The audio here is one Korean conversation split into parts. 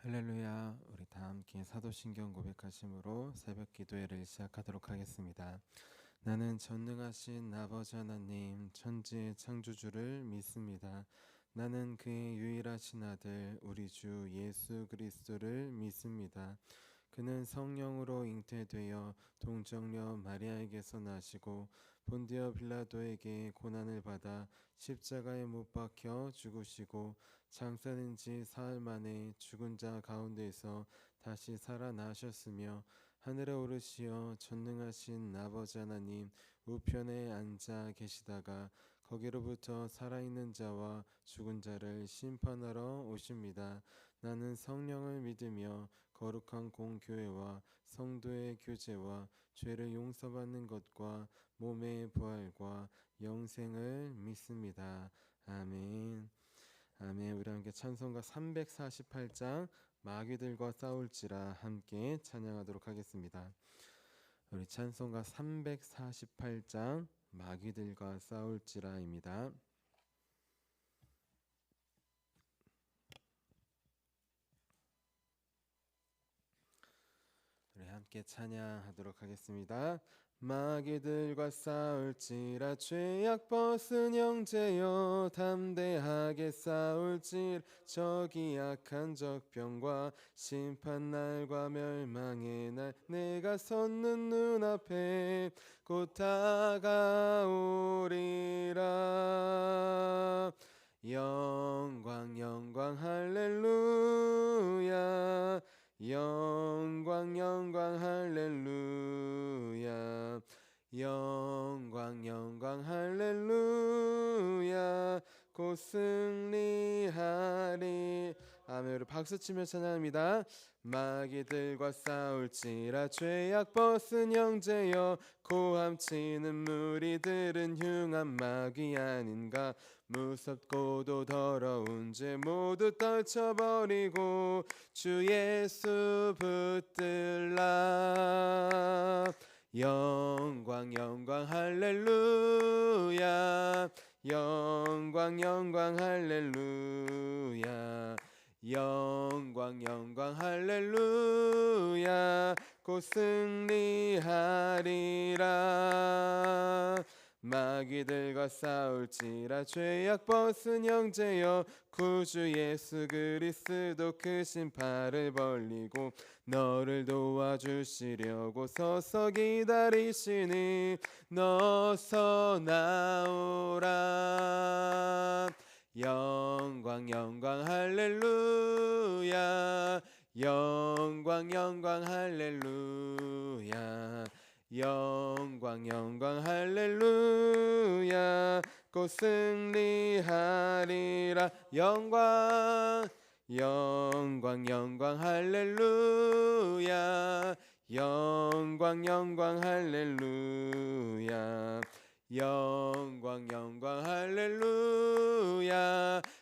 할렐루야. 우리 다 함께 사도신경 고백하심으로 새벽 기도회를 시작하도록 하겠습니다. 나는 전능하신 아버지 하나님 천지의 창조주를 믿습니다. 나는 그의 유일하신 아들 우리 주 예수 그리스도를 믿습니다. 그는 성령으로 잉태되어 동정녀 마리아에게서 나시고 본디어 빌라도에게 고난을 받아 십자가에 못 박혀 죽으시고 장사된 지 사흘 만에 죽은 자 가운데서 다시 살아나셨으며 하늘에 오르시어 전능하신 아버지 하나님 우편에 앉아 계시다가 거기로부터 살아있는 자와 죽은 자를 심판하러 오십니다. 나는 성령을 믿으며 거룩한 공교회와 성도의 교제와 죄를 용서받는 것과 몸의 부활과 영생을 믿습니다. 아멘. 아멘. 우리 함께 찬송가 348장 마귀들과 싸울지라 함께 찬양하도록 하겠습니다. 우리 찬송가 348장 마귀들과 싸울지라입니다. 우리 함께 찬양하도록 하겠습니다. 마귀들과 싸울지라 죄악 벗은 형제여 담대하게 싸울지라 저기 악한 적병과 심판날과 멸망의 날 내가 섰는 눈앞에 곧 다가오리라. 영광 영광 할렐루야. 영광 영광 할렐루야. 영광 영광 할렐루야. 곧 승리하리. 아멘. 우리 박수치며 찬양합니다. 마귀들과 싸울지라 죄악 벗은 형제여 고함치는 무리들은 흉한 마귀 아닌가. 무섭고도 더러운 죄 모두 떨쳐버리고 주 예수 붙들라. 영광 영광 할렐루야. 영광 영광 할렐루야. 영광 영광 할렐루야. 곧 승리하리라. 마귀들과 싸울지라 죄악 벗은 형제여 구주 예수 그리스도 크신 팔을 벌리고 너를 도와주시려고 서서 기다리시니 너서 나오라. 영광 영광 할렐루야. 영광 영광 할렐루야. 영광 영광 할렐루야. 곧 승리하리라. 영광 영광 영광 할렐루야. 영광 영광 할렐루야. 영광 영광 할렐루야.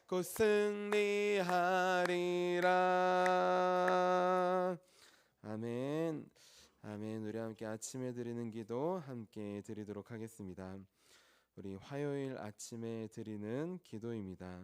곧 승리하리라. 아멘. 아멘. 우리 함께 아침에 드리는 기도 함께 드리도록 하겠습니다. 우리 화요일 아침에 드리는 기도입니다.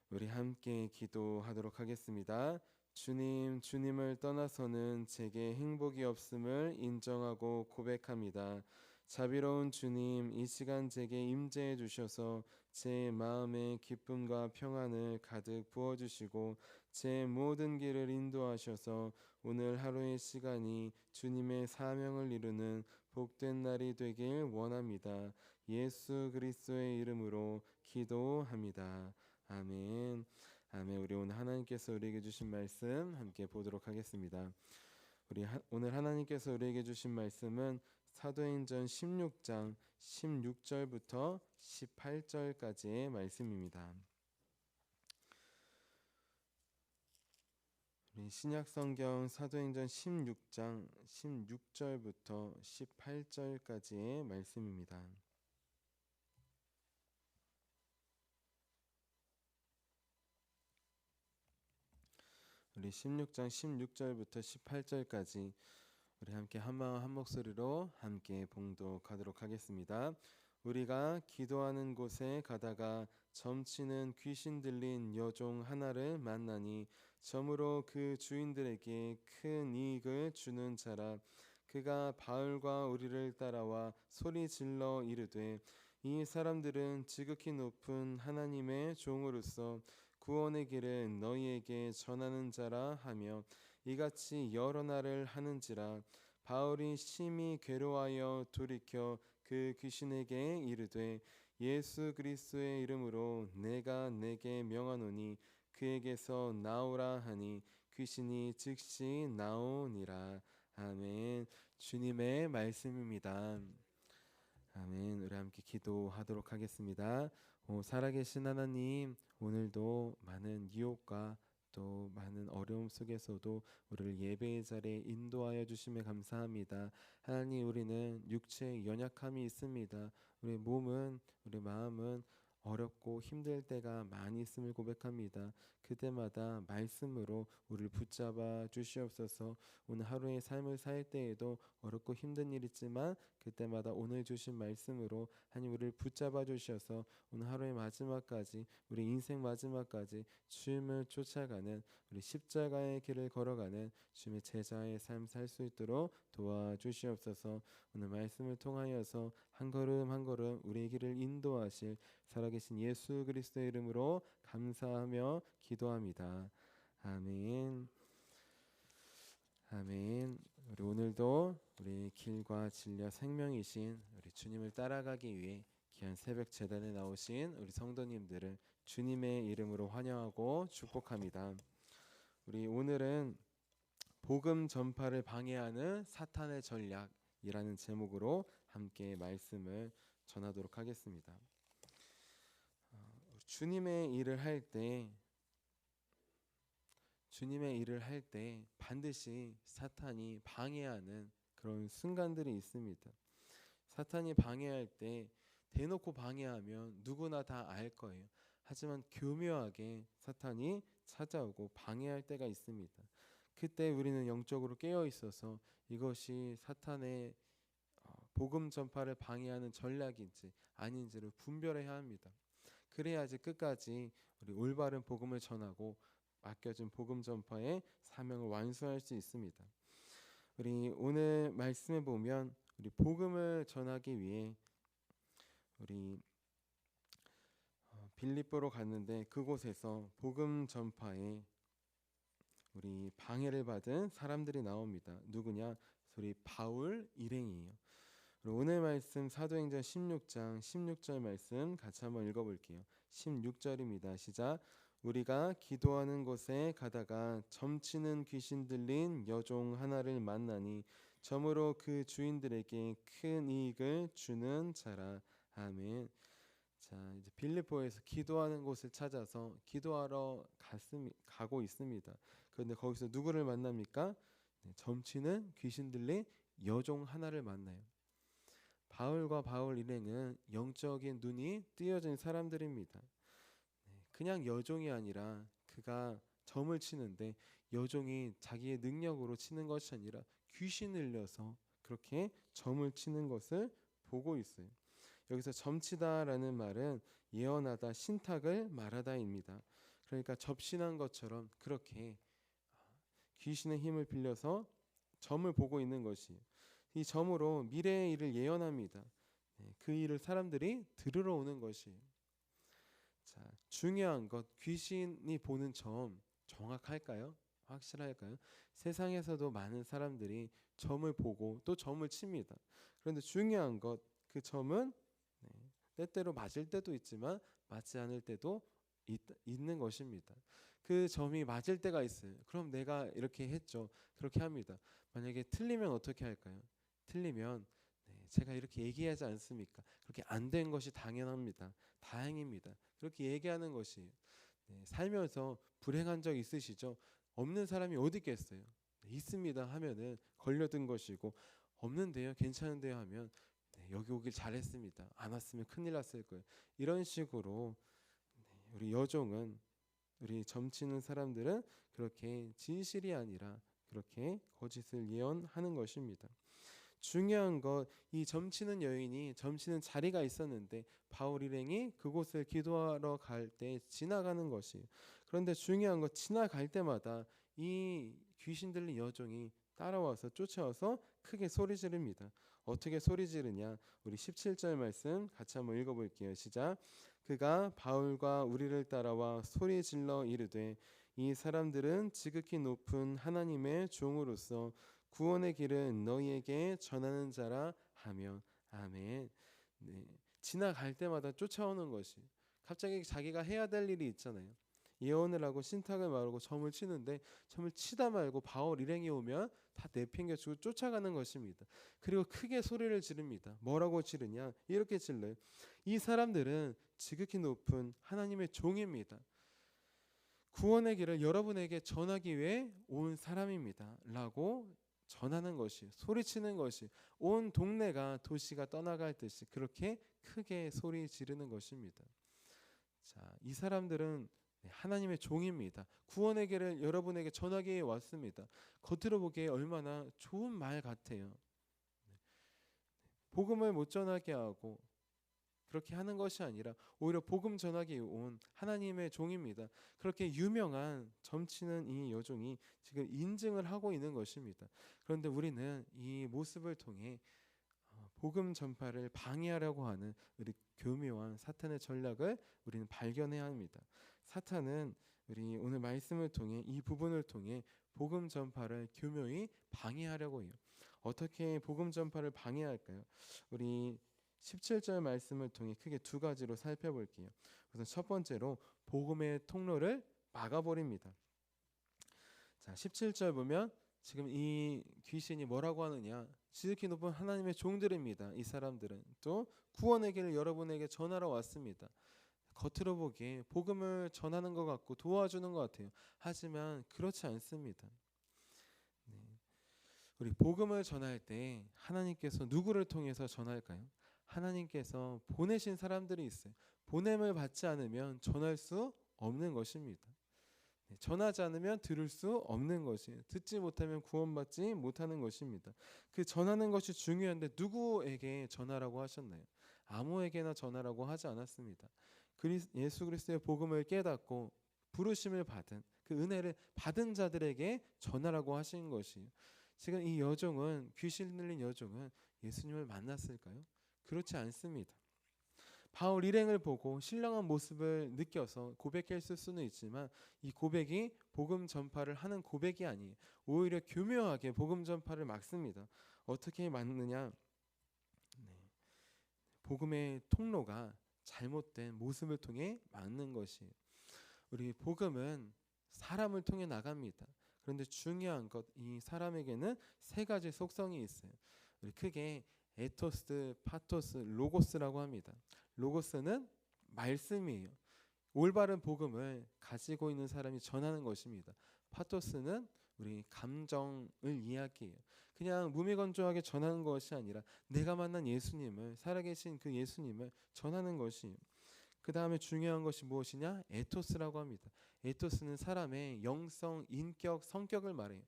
우리 함께 기도하도록 하겠습니다. 주님, 주님을 떠나서는 제게 행복이 없음을 인정하고 고백합니다. 자비로운 주님, 이 시간 제게 임재해 주셔서 제 마음에 기쁨과 평안을 가득 부어주시고 제 모든 길을 인도하셔서 오늘 하루의 시간이 주님의 사명을 이루는 복된 날이 되길 원합니다. 예수 그리스도의 이름으로 기도합니다. 아멘. 아멘. 우리 오늘 하나님께서 우리에게 주신 말씀 함께 보도록 하겠습니다. 오늘 하나님께서 우리에게 주신 말씀은 사도행전 16장 16절부터 18절까지의 말씀입니다. 우리 신약성경 사도행전 16장 16절부터 18절까지의 말씀입니다. 우리 16장 16절부터 18절까지 우리 함께 한 마음 한 목소리로 함께 봉독하도록 하겠습니다. 우리가 기도하는 곳에 가다가 점치는 귀신 들린 여종 하나를 만나니 점으로 그 주인들에게 큰 이익을 주는 자라. 그가 바울과 우리를 따라와 소리 질러 이르되 이 사람들은 지극히 높은 하나님의 종으로서 구원의 길을 너희에게 전하는 자라 하며 이같이 여러 날을 하는지라. 바울이 심히 괴로워하여 돌이켜 그 귀신에게 이르되 예수 그리스도의 이름으로 내가 내게 명하노니 그에게서 나오라 하니 귀신이 즉시 나오니라. 아멘. 주님의 말씀입니다. 아멘. 우리 함께 기도하도록 하겠습니다. 살아계신 하나님, 오늘도 많은 유혹과 또 많은 어려움 속에서도 우리를 예배의 자리에 인도하여 주심에 감사합니다. 하나님, 우리는 육체의 연약함이 있습니다. 우리 몸은, 우리 마음은 어렵고 힘들 때가 많이 있음을 고백합니다. 그때마다 말씀으로 우리를 붙잡아 주시옵소서. 오늘 하루의 삶을 살 때에도 어렵고 힘든 일 있지만 그때마다 오늘 주신 말씀으로 하나님 우리를 붙잡아 주셔서 오늘 하루의 마지막까지, 우리 인생 마지막까지 주님을 쫓아가는, 우리 십자가의 길을 걸어가는 주님의 제자의 삶 살 수 있도록 도와주시옵소서. 오늘 말씀을 통하여서 한 걸음 한 걸음 우리의 길을 인도하실 살아계신 예수 그리스도의 이름으로 감사하며 기도합니다. 아멘. 아멘. 우리 오늘도 우리 길과 진리와 생명이신 우리 주님을 따라가기 위해 귀한 새벽 제단에 나오신 우리 성도님들을 주님의 이름으로 환영하고 축복합니다. 우리 오늘은 복음 전파를 방해하는 사탄의 전략이라는 제목으로 함께 말씀을 전하도록 하겠습니다. 주님의 일을 할 때 반드시 사탄이 방해하는 그런 순간들이 있습니다. 사탄이 방해할 때 대놓고 방해하면 누구나 다 알 거예요. 하지만 교묘하게 사탄이 찾아오고 방해할 때가 있습니다. 그때 우리는 영적으로 깨어 있어서 이것이 사탄의 복음 전파를 방해하는 전략인지 아닌지를 분별해야 합니다. 그래야지 끝까지 우리 올바른 복음을 전하고 맡겨진 복음 전파의 사명을 완수할 수 있습니다. 우리 오늘 말씀에 보면 우리 복음을 전하기 위해 우리 빌립보로 갔는데 그곳에서 복음 전파에 우리 방해를 받은 사람들이 나옵니다. 누구냐? 우리 바울 일행이에요. 오늘 말씀 사도행전 16장 16절 말씀 같이 한번 읽어볼게요. 16절입니다. 시작. 우리가 기도하는 곳에 가다가 점치는 귀신 들린 여종 하나를 만나니 점으로 그 주인들에게 큰 이익을 주는 자라. 아멘. 자, 이제 빌립보에서 기도하는 곳을 찾아서 기도하러 가고 있습니다. 그런데 거기서 누구를 만납니까? 점치는 귀신 들린 여종 하나를 만나요. 바울과 바울 일행은 영적인 눈이 뜨여진 사람들입니다. 그냥 여종이 아니라 그가 점을 치는데 여종이 자기의 능력으로 치는 것이 아니라 귀신을 들려서 그렇게 점을 치는 것을 보고 있어요. 여기서 점치다라는 말은 예언하다, 신탁을 말하다입니다. 그러니까 접신한 것처럼 그렇게 귀신의 힘을 빌려서 점을 보고 있는 것이에요. 이 점으로 미래의 일을 예언합니다. 그 일을 사람들이 들으러 오는 것이에요. 자, 중요한 것, 귀신이 보는 점 정확할까요? 확실할까요? 세상에서도 많은 사람들이 점을 보고 또 점을 칩니다. 그런데 중요한 것, 그 점은 때때로 맞을 때도 있지만 맞지 않을 때도 있는 것입니다. 그 점이 맞을 때가 있어요. 그럼 내가 이렇게 했죠. 그렇게 합니다. 만약에 틀리면 어떻게 할까요? 틀리면 제가 이렇게 얘기하지 않습니까? 그렇게 안 된 것이 당연합니다. 다행입니다. 그렇게 얘기하는 것이 살면서 불행한 적 있으시죠? 없는 사람이 어디 있겠어요? 있습니다 하면은 걸려든 것이고 없는데요, 괜찮은데요 하면 여기 오길 잘했습니다. 안 왔으면 큰일 났을 거예요. 이런 식으로 우리 여종은, 우리 점치는 사람들은 그렇게 진실이 아니라 그렇게 거짓을 예언하는 것입니다. 중요한 것, 이 점치는 여인이 점치는 자리가 있었는데 바울 일행이 그곳을 기도하러 갈 때 지나가는 것이에요. 그런데 중요한 것, 지나갈 때마다 이 귀신 들린 여종이 따라와서 쫓아와서 크게 소리 지릅니다. 어떻게 소리 지르냐? 우리 17절 말씀 같이 한번 읽어볼게요. 시작. 그가 바울과 우리를 따라와 소리 질러 이르되 이 사람들은 지극히 높은 하나님의 종으로서 구원의 길은 너희에게 전하는 자라 하며 아멘. 네. 지나갈 때마다 쫓아오는 것이 갑자기 자기가 해야 될 일이 있잖아요. 예언을 하고 신탁을 말하고 점을 치는데 점을 치다 말고 바울 일행이 오면 다 내팽개치고 쫓아가는 것입니다. 그리고 크게 소리를 지릅니다. 뭐라고 지르냐? 이렇게 질러요. 이 사람들은 지극히 높은 하나님의 종입니다. 구원의 길을 여러분에게 전하기 위해 온 사람입니다. 라고 전하는 것이, 소리치는 것이, 온 동네가 도시가 떠나갈 듯이 그렇게 크게 소리 지르는 것입니다. 자, 이 사람들은 하나님의 종입니다. 구원의 길을 여러분에게 전하기 위해 왔습니다. 겉으로 보기에 얼마나 좋은 말 같아요. 복음을 못 전하게 하고 그렇게 하는 것이 아니라 오히려 복음 전하기 위해 온 하나님의 종입니다. 그렇게 유명한 점치는 이 여종이 지금 인증을 하고 있는 것입니다. 그런데 우리는 이 모습을 통해 복음 전파를 방해하려고 하는 우리 교묘한 사탄의 전략을 우리는 발견해야 합니다. 사탄은 우리 오늘 말씀을 통해 이 부분을 통해 복음 전파를 교묘히 방해하려고 해요. 어떻게 복음 전파를 방해할까요? 우리 17절 말씀을 통해 크게 두 가지로 살펴볼게요. 우선 첫 번째로 복음의 통로를 막아버립니다. 자, 17절 보면 지금 이 귀신이 뭐라고 하느냐? 지극히 높은 하나님의 종들입니다. 이 사람들은 또 구원의 길을 여러분에게 전하러 왔습니다. 겉으로 보기에 복음을 전하는 것 같고 도와주는 것 같아요. 하지만 그렇지 않습니다. 우리 복음을 전할 때 하나님께서 누구를 통해서 전할까요? 하나님께서 보내신 사람들이 있어요. 보냄을 받지 않으면 전할 수 없는 것입니다. 전하지 않으면 들을 수 없는 것이에요. 듣지 못하면 구원받지 못하는 것입니다. 그 전하는 것이 중요한데 누구에게 전하라고 하셨나요? 아무에게나 전하라고 하지 않았습니다. 예수 그리스도의 복음을 깨닫고 부르심을 받은 그 은혜를 받은 자들에게 전하라고 하신 것이에요. 지금 이 여종은, 귀신 들린 여종은 예수님을 만났을까요? 그렇지 않습니다. 바울 일행을 보고 신령한 모습을 느껴서 고백했을 수는 있지만 이 고백이 복음 전파를 하는 고백이 아니에요. 오히려 교묘하게 복음 전파를 막습니다. 어떻게 막느냐? 복음의 통로가 잘못된 모습을 통해 막는 것이에요. 우리 복음은 사람을 통해 나갑니다. 그런데 중요한 것, 이 사람에게는 세 가지 속성이 있어요. 우리 크게 에토스, 파토스, 로고스라고 합니다. 로고스는 말씀이에요. 올바른 복음을 가지고 있는 사람이 전하는 것입니다. 파토스는 우리 감정을 이야기해요. 그냥 무미건조하게 전하는 것이 아니라 내가 만난 예수님을, 살아계신 그 예수님을 전하는 것이에요. 그 다음에 중요한 것이 무엇이냐? 에토스라고 합니다. 에토스는 사람의 영성, 인격, 성격을 말해요.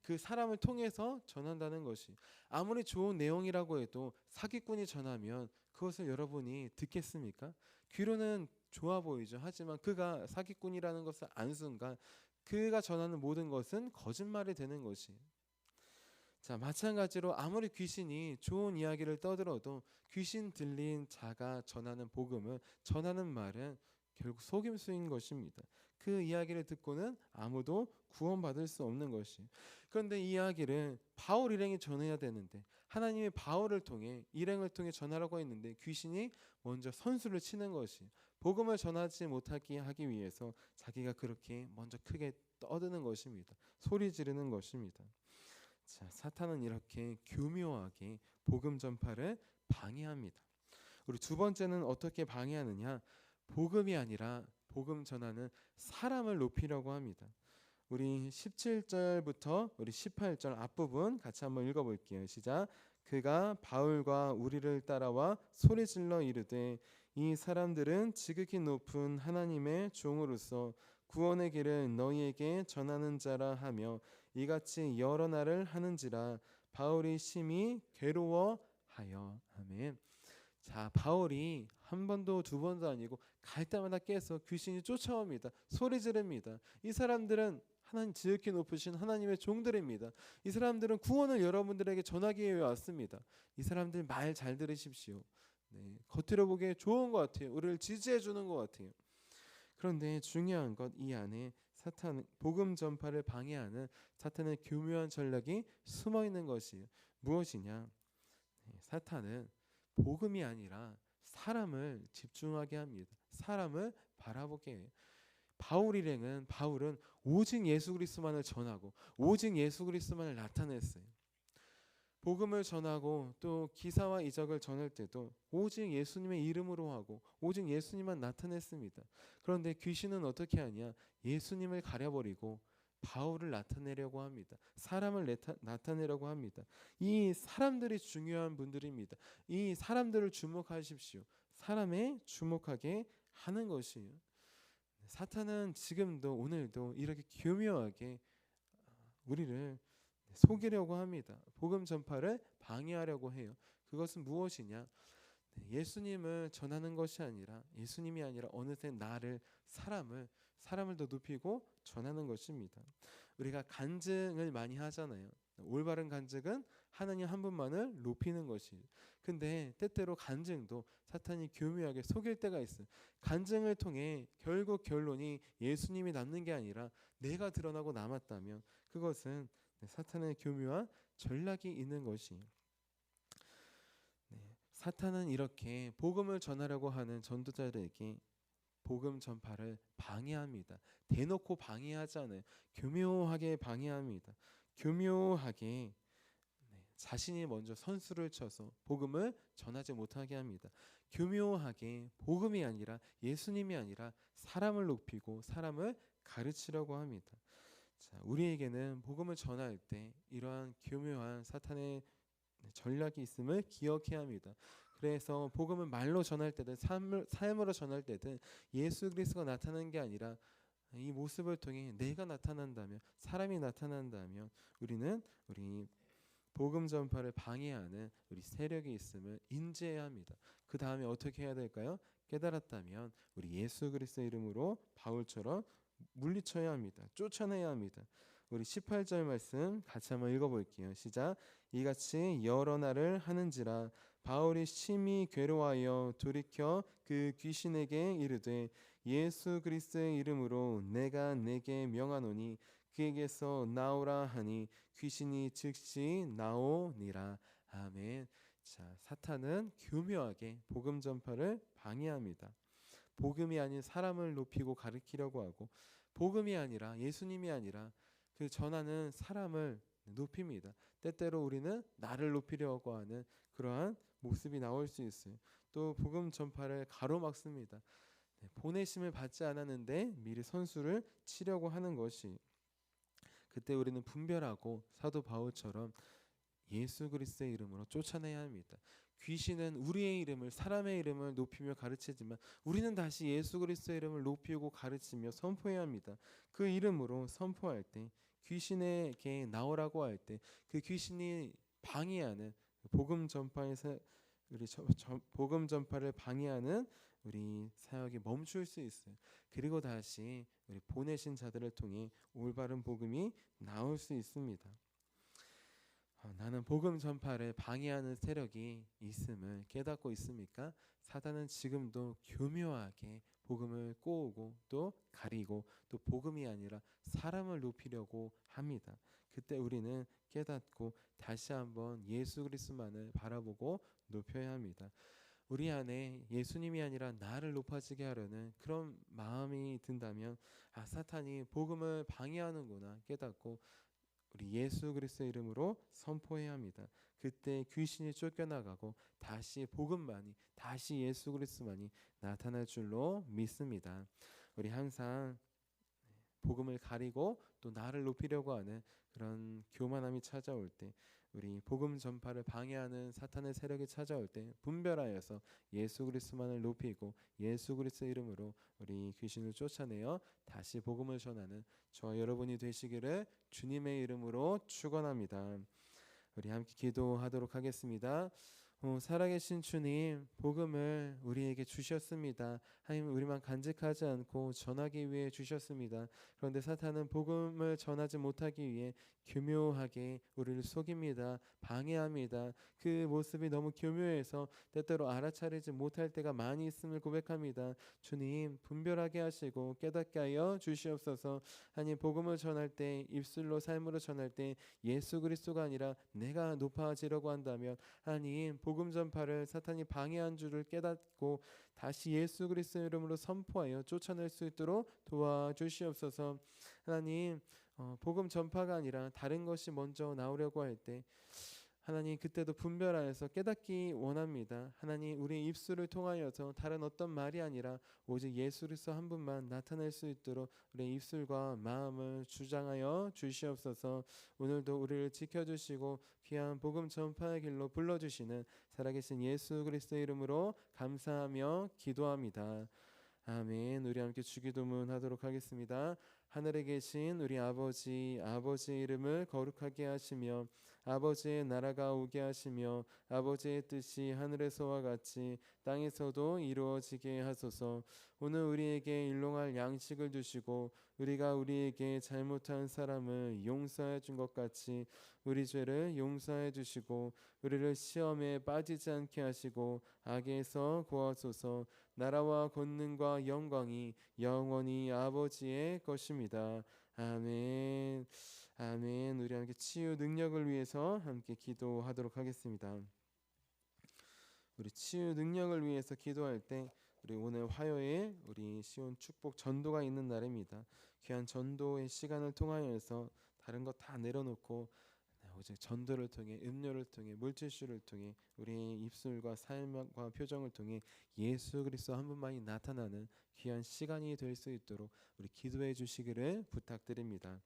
그 사람을 통해서 전한다는 것이, 아무리 좋은 내용이라고 해도 사기꾼이 전하면 그것을 여러분이 듣겠습니까? 귀로는 좋아 보이죠. 하지만 그가 사기꾼이라는 것을 아는 순간 그가 전하는 모든 것은 거짓말이 되는 것이에요. 자, 마찬가지로 아무리 귀신이 좋은 이야기를 떠들어도 귀신 들린 자가 전하는 복음을, 전하는 말은 결국 속임수인 것입니다. 그 이야기를 듣고는 아무도 구원받을 수 없는 것이에요. 그런데 이 이야기를 바울 일행이 전해야 되는데 하나님이 바울을 통해, 일행을 통해 전하라고 했는데 귀신이 먼저 선수를 치는 것이, 복음을 전하지 못하게 하기 위해서 자기가 그렇게 먼저 크게 떠드는 것입니다. 소리 지르는 것입니다. 자, 사탄은 이렇게 교묘하게 복음 전파를 방해합니다. 우리 두 번째는 어떻게 방해하느냐? 복음이 아니라 복음 전하는 사람을 높이려고 합니다. 우리 17절부터 우리 18절 앞부분 같이 한번 읽어볼게요. 시작. 그가 바울과 우리를 따라와 소리질러 이르되 이 사람들은 지극히 높은 하나님의 종으로서 구원의 길을 너희에게 전하는 자라 하며 이같이 여러 날을 하는지라 바울이 심히 괴로워하여. 아멘. 자, 바울이 한 번도 두 번도 아니고 갈 때마다 깨서 귀신이 쫓아옵니다. 소리 지릅니다. 이 사람들은 하나님 지극히 높으신 하나님의 종들입니다. 이 사람들은 구원을 여러분들에게 전하기 위해 왔습니다. 이 사람들 말 잘 들으십시오. 네, 겉으로 보기에 좋은 것 같아요. 우리를 지지해 주는 것 같아요. 그런데 중요한 것, 이 안에 사탄, 복음 전파를 방해하는 사탄의 교묘한 전략이 숨어 있는 것이에요. 무엇이냐? 사탄은 복음이 아니라 사람을 집중하게 합니다. 사람을 바라보게 해요. 바울은 오직 예수 그리스도만을 전하고 오직 예수 그리스도만을 나타냈어요. 복음을 전하고 또 기사와 이적을 전할 때도 오직 예수님의 이름으로 하고 오직 예수님만 나타냈습니다. 그런데 귀신은 어떻게 하냐? 예수님을 가려버리고 바울을 나타내려고 합니다. 사람을 나타내려고 합니다. 이 사람들이 중요한 분들입니다. 이 사람들을 주목하십시오. 사람에 주목하게 하는 것이에요. 사탄은 지금도 오늘도 이렇게 교묘하게 우리를 속이려고 합니다. 복음 전파를 방해하려고 해요. 그것은 무엇이냐? 예수님을 전하는 것이 아니라 예수님이 아니라 어느새 사람을 더 높이고 전하는 것입니다. 우리가 간증을 많이 하잖아요. 올바른 간증은 하나님 한 분만을 높이는 것이. 근데 때때로 간증도 사탄이 교묘하게 속일 때가 있어요. 간증을 통해 결국 결론이 예수님이 남는 게 아니라 내가 드러나고 남았다면 그것은 사탄의 교묘한 전략이 있는 것이. 사탄은 이렇게 복음을 전하려고 하는 전도자들에게 복음 전파를 방해합니다. 대놓고 방해하지 않아요. 교묘하게 방해합니다. 교묘하게 자신이 먼저 선수를 쳐서 복음을 전하지 못하게 합니다. 교묘하게 복음이 아니라 예수님이 아니라 사람을 높이고 사람을 가르치려고 합니다. 자, 우리에게는 복음을 전할 때 이러한 교묘한 사탄의 전략이 있음을 기억해야 합니다. 그래서 복음을 말로 전할 때든 삶으로 전할 때든 예수 그리스도가 나타나는 게 아니라 이 모습을 통해 내가 나타난다면, 사람이 나타난다면 우리 복음 전파를 방해하는 우리 세력이 있음을 인지해야 합니다. 그 다음에 어떻게 해야 될까요? 깨달았다면 우리 예수 그리스도 이름으로 바울처럼 물리쳐야 합니다. 쫓아내야 합니다. 우리 18절 말씀 같이 한번 읽어볼게요. 시작. 이같이 여러 날을 하는지라 바울이 심히 괴로워하여 돌이켜 그 귀신에게 이르되 예수 그리스도의 이름으로 내가 내게 명하노니 그에게서 나오라 하니 귀신이 즉시 나오니라. 아멘. 자, 사탄은 교묘하게 복음 전파를 방해합니다. 복음이 아닌 사람을 높이고 가르치려고 하고 복음이 아니라 예수님이 아니라 그 전하는 사람을 높입니다. 때때로 우리는 나를 높이려고 하는 그러한 모습이 나올 수 있어요. 또 복음 전파를 가로막습니다. 보내심을 받지 않았는데 미리 선수를 치려고 하는 것이. 그때 우리는 분별하고 사도 바울처럼 예수 그리스도의 이름으로 쫓아내야 합니다. 귀신은 우리의 이름을, 사람의 이름을 높이며 가르치지만 우리는 다시 예수 그리스도의 이름을 높이고 가르치며 선포해야 합니다. 그 이름으로 선포할 때, 귀신에게 나오라고 할 때 그 귀신이 방해하는 복음 전파에서 복음 전파를 방해하는 우리 사역이 멈출 수 있어요. 그리고 다시 우리 보내신 자들을 통해 올바른 복음이 나올 수 있습니다. 나는 복음 전파를 방해하는 세력이 있음을 깨닫고 있습니까? 사단은 지금도 교묘하게 복음을 꼬우고 또 가리고 또 복음이 아니라 사람을 높이려고 합니다. 그때 우리는 깨닫고 다시 한번 예수 그리스도만을 바라보고 높여야 합니다. 우리 안에 예수님이 아니라 나를 높아지게 하려는 그런 마음이 든다면 사탄이 복음을 방해하는구나 깨닫고 우리 예수 그리스도의 이름으로 선포해야 합니다. 그때 귀신이 쫓겨나가고 다시 복음만이, 다시 예수 그리스도만이 나타날 줄로 믿습니다. 우리 항상 복음을 가리고 또 나를 높이려고 하는 그런 교만함이 찾아올 때, 우리 복음 전파를 방해하는 사탄의 세력이 찾아올 때 분별하여서 예수 그리스도만을 높이고 예수 그리스도의 이름으로 우리 귀신을 쫓아내어 다시 복음을 전하는 저와 여러분이 되시기를 주님의 이름으로 축원합니다. 우리 함께 기도하도록 하겠습니다. 살아계신 주님, 복음을 우리에게 주셨습니다. 하나님, 우리만 간직하지 않고 전하기 위해 주셨습니다. 그런데 사탄은 복음을 전하지 못하기 위해 교묘하게 우리를 속입니다. 방해합니다. 그 모습이 너무 교묘해서 때때로 알아차리지 못할 때가 많이 있음을 고백합니다. 주님, 분별하게 하시고 깨닫게 하여 주시옵소서. 하나님, 복음을 전할 때, 입술로 삶으로 전할 때 예수 그리스도가 아니라 내가 높아지려고 한다면, 하나님, 복음 전파를 사탄이 방해한 줄을 깨닫고 다시 예수 그리스도 이름으로 선포하여 쫓아낼 수 있도록 도와주시옵소서. 하나님, 복음 전파가 아니라 다른 것이 먼저 나오려고 할 때 하나님, 그때도 분별하여서 깨닫기 원합니다. 하나님, 우리의 입술을 통하여서 다른 어떤 말이 아니라 오직 예수 그리스도 한 분만 나타낼 수 있도록 우리의 입술과 마음을 주장하여 주시옵소서. 오늘도 우리를 지켜주시고 귀한 복음 전파의 길로 불러주시는 살아계신 예수 그리스도 이름으로 감사하며 기도합니다. 아멘. 우리 함께 주기도문 하도록 하겠습니다. 하늘에 계신 우리 아버지, 아버지의 이름을 거룩하게 하시며 아버지의 나라가 오게 하시며 아버지의 뜻이 하늘에서와 같이 땅에서도 이루어지게 하소서. 오늘 우리에게 일용할 양식을 주시고 우리가 우리에게 잘못한 사람을 용서해 준 것 같이 우리 죄를 용서해 주시고 우리를 시험에 빠지지 않게 하시고 악에서 구하소서. 나라와 권능과 영광이 영원히 아버지의 것입니다. 아멘. 아멘. 우리 함께 치유 능력을 위해서 함께 기도하도록 하겠습니다. 우리 치유 능력을 위해서 기도할 때 우리 오늘 화요일 우리 시온 축복 전도가 있는 날입니다. 귀한 전도의 시간을 통하여서 다른 것 다 내려놓고 오직 전도를 통해, 음료를 통해, 물질주를 통해 우리의 입술과 삶과 표정을 통해 예수 그리스도 한 분만이 나타나는 귀한 시간이 될 수 있도록 우리 기도해 주시기를 부탁드립니다.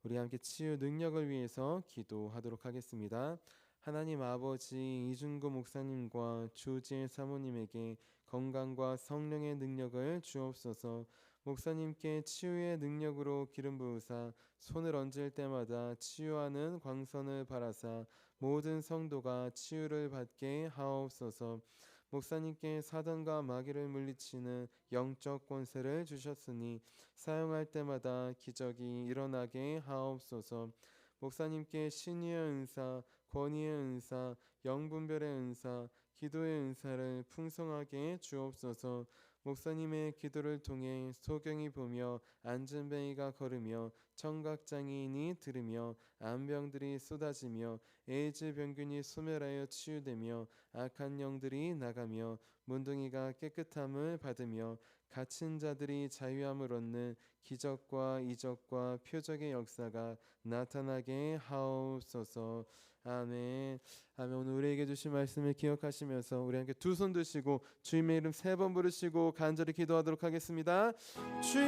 우리 함께 치유 능력을 위해서 기도하도록 하겠습니다. 하나님 아버지, 이준구 목사님과 주지혜 사모님에게 건강과 성령의 능력을 주옵소서. 목사님께 치유의 능력으로 기름 부으사 손을 얹을 때마다 치유하는 광선을 바라사 모든 성도가 치유를 받게 하옵소서. 목사님께 사단과 마귀를 물리치는 영적 권세를 주셨으니 사용할 때마다 기적이 일어나게 하옵소서. 목사님께 신의의 은사, 권위의 은사, 영분별의 은사, 기도의 은사를 풍성하게 주옵소서. 목사님의 기도를 통해 소경이 보며 안진뱅이가 걸으며 청각장애인이 들으며 암병들이 쏟아지며 에이즈 병균이 소멸하여 치유되며 악한 영들이 나가며 문둥이가 깨끗함을 받으며 갇힌 자들이 자유함을 얻는 기적과 이적과 표적의 역사가 나타나게 하옵소서. 아멘. 아멘. 오늘 우리에게 주신 말씀을 기억하시면서 우리 함께 두 손 드시고 주님의 이름 3번 부르시고 간절히 기도하도록 하겠습니다. 주여